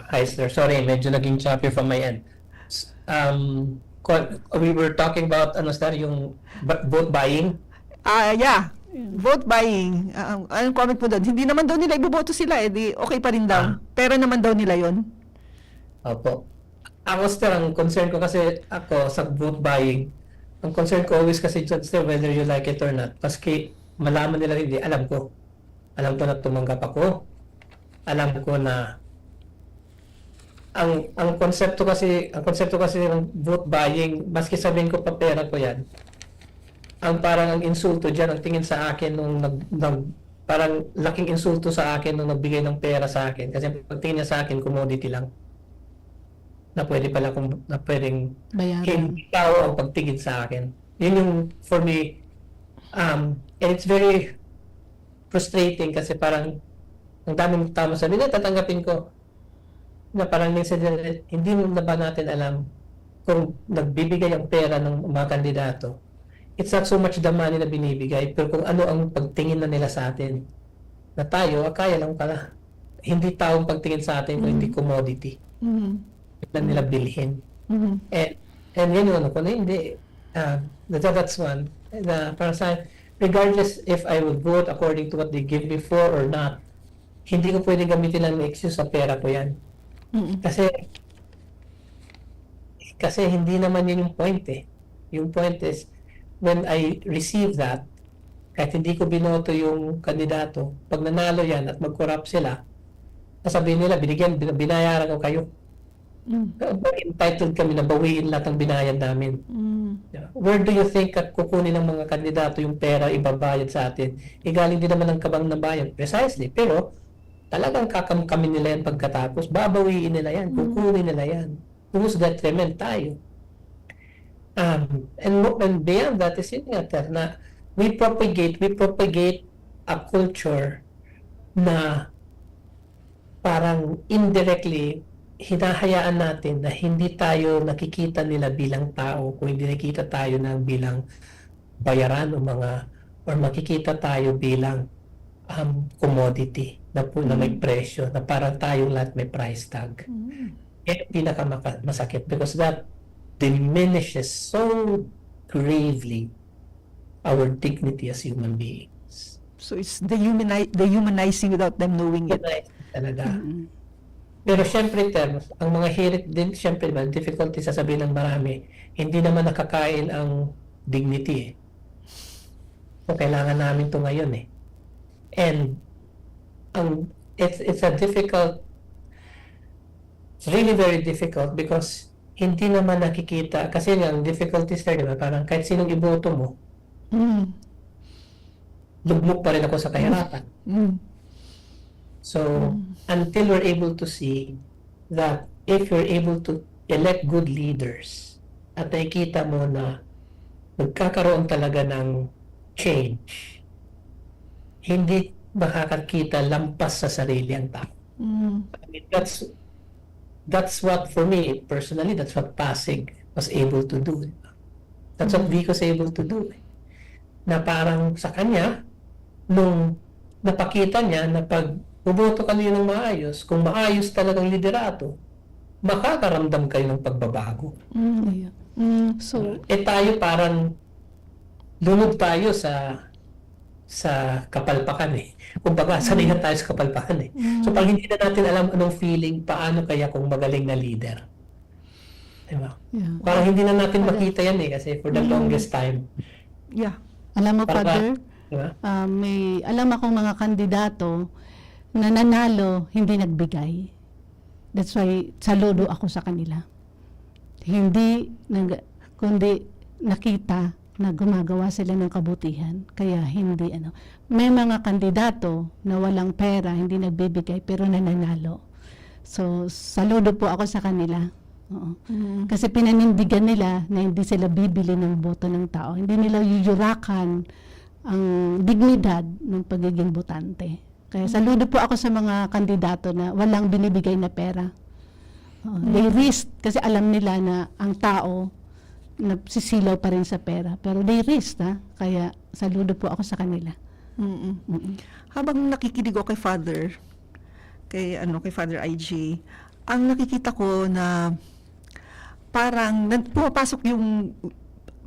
S3: Hi, sir. Sorry, medyo naging choppy from my end. We were talking about, yung vote buying.
S2: Yeah. Vote buying. Anong comment mo doon? Hindi naman daw nila iboboto sila, di okay pa rin daw. Pera naman daw nila yon.
S3: Opo. Ako, sir, ang concern ko kasi ako sa vote buying, ang concern ko always kasi, sir, whether you like it or not, paski malaman nila hindi, alam ko na tumanggap ako. Alam ko na ang konsepto kasi ng vote buying, maski sabihin ko pa pera ko yan, ang insulto diyan, ang tingin sa akin nung parang laking insulto sa akin nung nagbigay ng pera sa akin, kasi pagtingin niya sa akin commodity lang na pwedeng
S1: Bayaran.
S3: hindi tao ang pagtingin sa akin. Yun yung for me, and it's very frustrating kasi parang ang daming tama sabi na tatanggapin ko na parang minsan hindi na ba natin alam kung nagbibigay ang pera ng mga kandidato, it's not so much the money na binibigay, pero kung ano ang pagtingin na nila sa atin. Na tayo, kaya lang pala. Hindi taong pagtingin sa atin kung hindi commodity. Na nila bilhin. And yun yung ano ko na hindi. That's one. Para sa regardless if I would vote according to what they give me for or not, hindi ko pwede gamitin lang ng excuse sa pera ko yan. Kasi hindi naman yun yung point eh. Yung point is, when I receive that, kahit hindi ko binoto yung kandidato, pag nanalo yan at mag-corrupt sila, sasabihin nila, binayaran ko kayo. Entitled kami na bawiin lahat ng binayad namin. Where do you think at kukunin ng mga kandidato yung pera ibabayad sa atin? Galing din naman ng kabang na bayan. Precisely. Pero, talagang kakamkamin nila yan pagkatapos. Babawiin nila yan. Kukunin nila yan. Who's detriment tayo? And beyond that is yun nga, na we propagate a culture na parang indirectly hinahayaan natin na hindi tayo nakikita nila bilang tao, kung hindi nakikita tayo ng bilang bayaran o makikita tayo bilang commodity na may presyo, na parang tayong lahat may price tag. Yan yung masakit because that diminishes so gravely our dignity as human beings.
S2: So it's dehumanizing without them knowing it.
S3: Talaga. Pero syempre, ang mga hirit din, syempre, difficulty sasabihin ng marami, hindi naman nakakain ang dignity eh. So, kailangan namin ito ngayon eh. And, it's really very difficult because hindi naman nakikita, kasi ang difficulties there, diba? Parang kahit sinong iboto mo, lugmok pa rin ako sa kahirapan. So, until we're able to see that if you're able to elect good leaders at nakikita mo na magkakaroon talaga ng change, hindi makakakita lampas sa sarili ang tao. I mean, that's what, for me, personally, that's what Pasig was able to do. That's what Vico was able to do. Na parang sa kanya, nung napakita niya na pag buboto kayo ng maayos, kung maayos talagang liderato, makakaramdam kayo ng pagbabago.
S1: So,
S3: tayo parang lunod tayo sa kapalpakan eh. Kumbaga, sanay na tayo sa kapalpakan eh. So, pag hindi na natin alam anong feeling, paano kaya kung magaling na leader? Diba?
S1: yeah.
S3: Parang hindi na natin makita yan eh, kasi for the longest time.
S2: Yeah.
S1: Alam mo,
S3: Parang
S1: Father,
S3: Di ba?
S1: May alam akong mga kandidato na nanalo, hindi nagbigay. That's why saludo ako sa kanila. Kundi nakita na gumagawa sila ng kabutihan. Kaya hindi May mga kandidato na walang pera, hindi nagbibigay, pero nananalo. So, saludo po ako sa kanila. Oo. Kasi pinanindigan nila na hindi sila bibili ng boto ng tao. Hindi nila yuyurakan ang dignidad ng pagiging botante. Kaya saludo po ako sa mga kandidato na walang binibigay na pera. They risk kasi alam nila na ang tao sisilaw pa rin sa pera. Pero they risk, Kaya saludo po ako sa kanila.
S2: Habang nakikinig ako kay Father, kay Father IJ, ang nakikita ko na parang pumapasok yung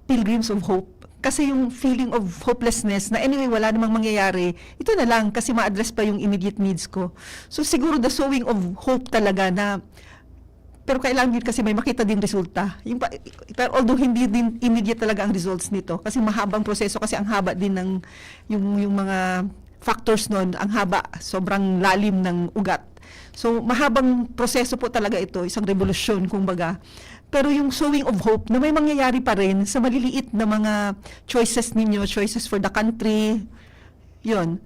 S2: pilgrims of hope. Kasi yung feeling of hopelessness na anyway wala namang mangyayari, ito na lang kasi ma-address pa yung immediate needs ko. So siguro the sowing of hope talaga na pero kailangan din kasi may makita din resulta. Pero although hindi din immediate talaga ang results nito kasi mahabang proseso kasi ang haba din ng yung mga factors nun, ang haba, sobrang lalim ng ugat. So mahabang proseso po talaga ito, isang revolusyon kumbaga. Pero yung sowing of hope na may mangyayari pa rin sa maliliit na mga choices ninyo, choices for the country, yun,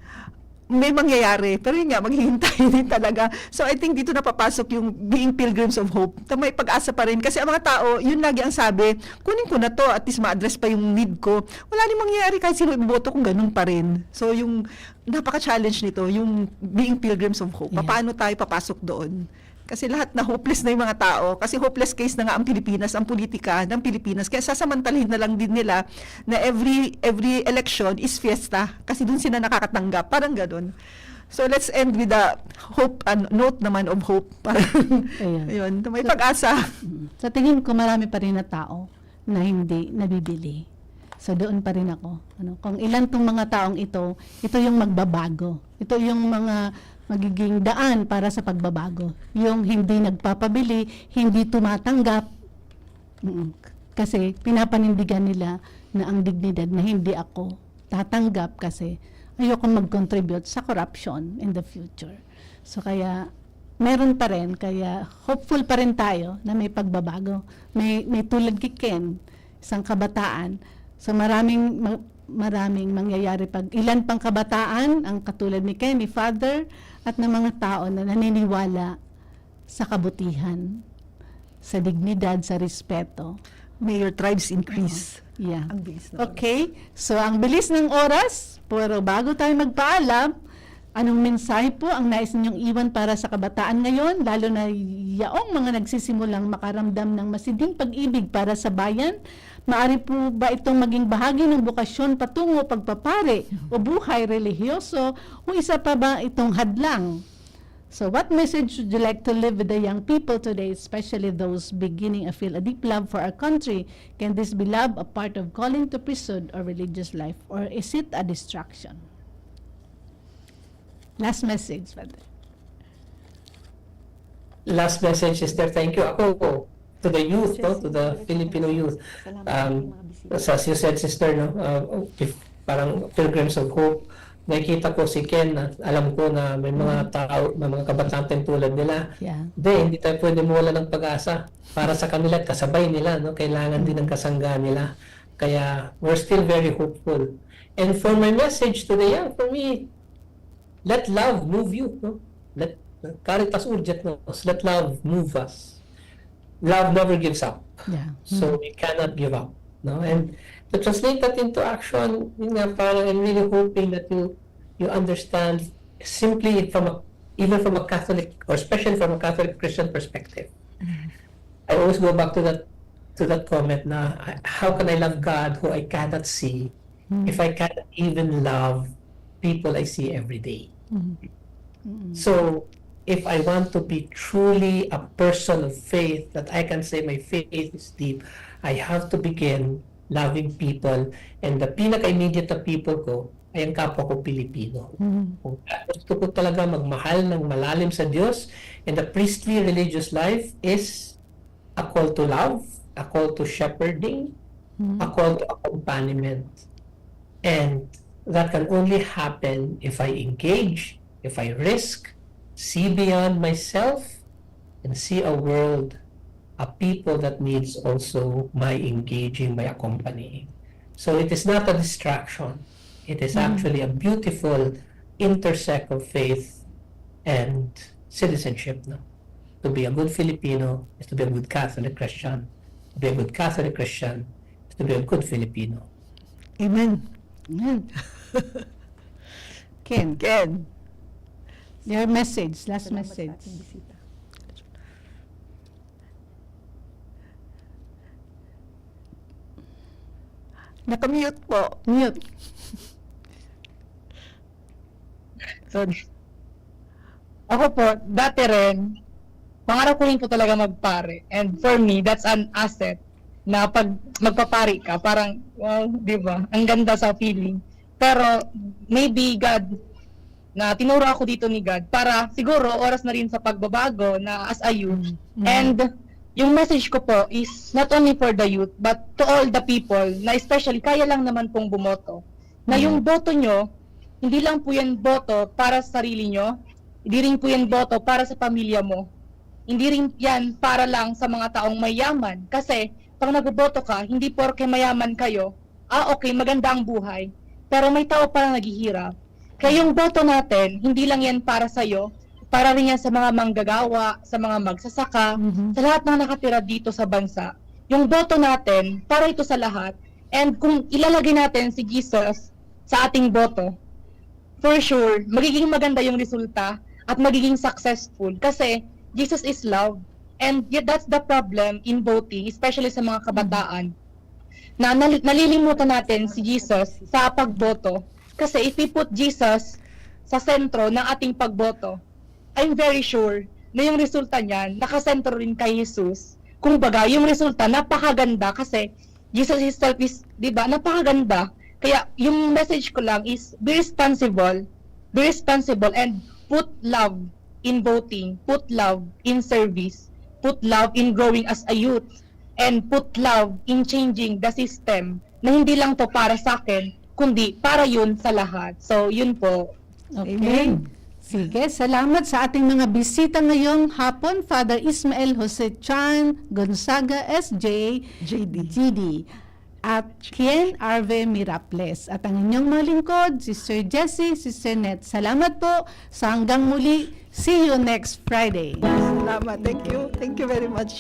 S2: may mangyayari. Pero yun nga, maghihintay din talaga. So I think dito napapasok yung being pilgrims of hope na may pag-asa pa rin. Kasi ang mga tao, yun lagi ang sabi, kunin ko na to, at least ma-address pa yung need ko. Wala rin mangyayari kahit sino iboboto kung ganun pa rin. So yung napaka-challenge nito, yung being pilgrims of hope.
S1: Yeah.
S2: Paano tayo papasok doon? Kasi lahat na hopeless na yung mga tao. Kasi hopeless case na nga ang Pilipinas, ang politika ng Pilipinas. Kaya sasamantalahin na lang din nila na every election is fiesta. Kasi dun sila nakakatanggap. Parang ganun. So let's end with a hope, note naman of hope. Parang, yun, may pag-asa.
S1: Sa tingin ko, marami pa rin na tao na hindi nabibili. So doon pa rin ako. Kung ilan tong mga taong ito yung magbabago. Ito yung mga magiging daan para sa pagbabago. Yung hindi nagpapabili, hindi tumatanggap. Kasi pinapanindigan nila na ang dignidad na hindi ako tatanggap kasi ayoko mag-contribute sa corruption in the future. So kaya meron pa rin, kaya hopeful pa rin tayo na may pagbabago. May tulad kay Ken, isang kabataan. So maraming mangyayari pag ilan pang kabataan ang katulad ni Ken, ni Father, at ng mga tao na naniniwala sa kabutihan, sa dignidad, sa respeto.
S2: May your tribes increase.
S1: Yeah.
S2: Ang bilis na.
S1: Okay, so ang bilis ng oras, pero bago tayo magpaalam, anong mensahe po ang nais ninyong iwan para sa kabataan ngayon, lalo na yaong mga nagsisimulang makaramdam ng masiding pag-ibig para sa bayan? Maari po ba itong maging bahagi ng bukasyon patungo pagpapare o buhay relihiyoso o isa pa ba itong hadlang? So what message would you like to leave with the young people today, especially those beginning to feel a deep love for our country? Can this be love a part of calling to priesthood or religious life, or is it a distraction? Last message, Father.
S3: Last message, Sister, thank you. Ako, to the youth, to the Filipino youth. As you said, Sister, if parang pilgrims of hope, nakikita ko si Ken, alam ko na may mga tao, may mga kabataan tulad nila.
S1: Yeah.
S3: Hindi tayo pwede mawala ng pag-asa para sa kanila at kasabay nila, kailangan din ng kasangga nila. Kaya we're still very hopeful. And for my message to the young, for me, let love move you. Let Caritas Urget nos. Let love move us. Love never gives up.
S1: Yeah.
S3: So we cannot give up. And to translate that into action, parang I'm really hoping that you understand simply even from a Catholic, or especially from a Catholic Christian perspective. I always go back to that comment na how can I love God who I cannot see if I cannot even love people I see every day? So if I want to be truly a person of faith, that I can say my faith is deep, I have to begin loving people, and the pinaka-immediate na people ko ay ang kapwa ko Pilipino. Kung gusto ko talaga magmahal ng malalim sa Diyos, and the priestly religious life is a call to love, a call to shepherding, a call to accompaniment. And that can only happen if I engage, if I risk, see beyond myself, and see a world, a people that needs also my engaging, my accompanying. So it is not a distraction. It is actually a beautiful intersect of faith and citizenship. No? To be a good Filipino is to be a good Catholic Christian. To be a good Catholic Christian is to be a good Filipino.
S2: Amen.
S1: Ayan. Ken,
S2: Ken.
S1: your message, last message.
S2: Nakamute po.
S1: Mute.
S4: Sorry. Ako po, dati rin, pangarap ko rin po talaga magpare. And for me, that's an asset na pag magpapari ka, parang, wow, di ba? Ang ganda sa feeling. Pero, maybe God, na tinuro ako dito ni God, para siguro oras na rin sa pagbabago na as a youth. And, yung message ko po is not only for the youth, but to all the people, na especially kaya lang naman pong bumoto. Na yung boto nyo, hindi lang po yan boto para sa sarili nyo, hindi rin po yan boto para sa pamilya mo. Hindi rin yan para lang sa mga taong mayaman. Kasi, pag nagboboto ka, hindi porke mayaman kayo, okay, maganda ang buhay. Pero may tao parang naghihirap. Kaya yung boto natin, hindi lang yan para sa'yo, para rin yan sa mga manggagawa, sa mga magsasaka, sa lahat ng nakatira dito sa bansa. Yung boto natin, para ito sa lahat. And kung ilalagay natin si Jesus sa ating boto, for sure, magiging maganda yung resulta at magiging successful. Kasi Jesus is love. And yet that's the problem in voting, especially sa mga kabataan. Na nalilimutan natin si Jesus sa pagboto. Kasi if we put Jesus sa sentro ng ating pagboto, I'm very sure na yung resulta niyan, nakasentro rin kay Jesus. Kung baga, yung resulta, napakaganda kasi Jesus himself is, di ba, napakaganda. Kaya yung message ko lang is, be responsible and put love in voting, put love in service, put love in growing as a youth, and put love in changing the system na hindi lang to para sa akin, kundi para yun sa lahat. So, yun po.
S1: Okay.
S2: Amen.
S1: Sige, salamat sa ating mga bisita ngayong hapon, Father Ismael Jose Chan Gonzaga, SJ, GD, at Ken Arve Miraples. At ang inyong mga lingkod, Sister Jessie, Sister Net. Salamat po sa hanggang muli. See you next Friday.
S2: Salamat. Thank you. Thank you very much.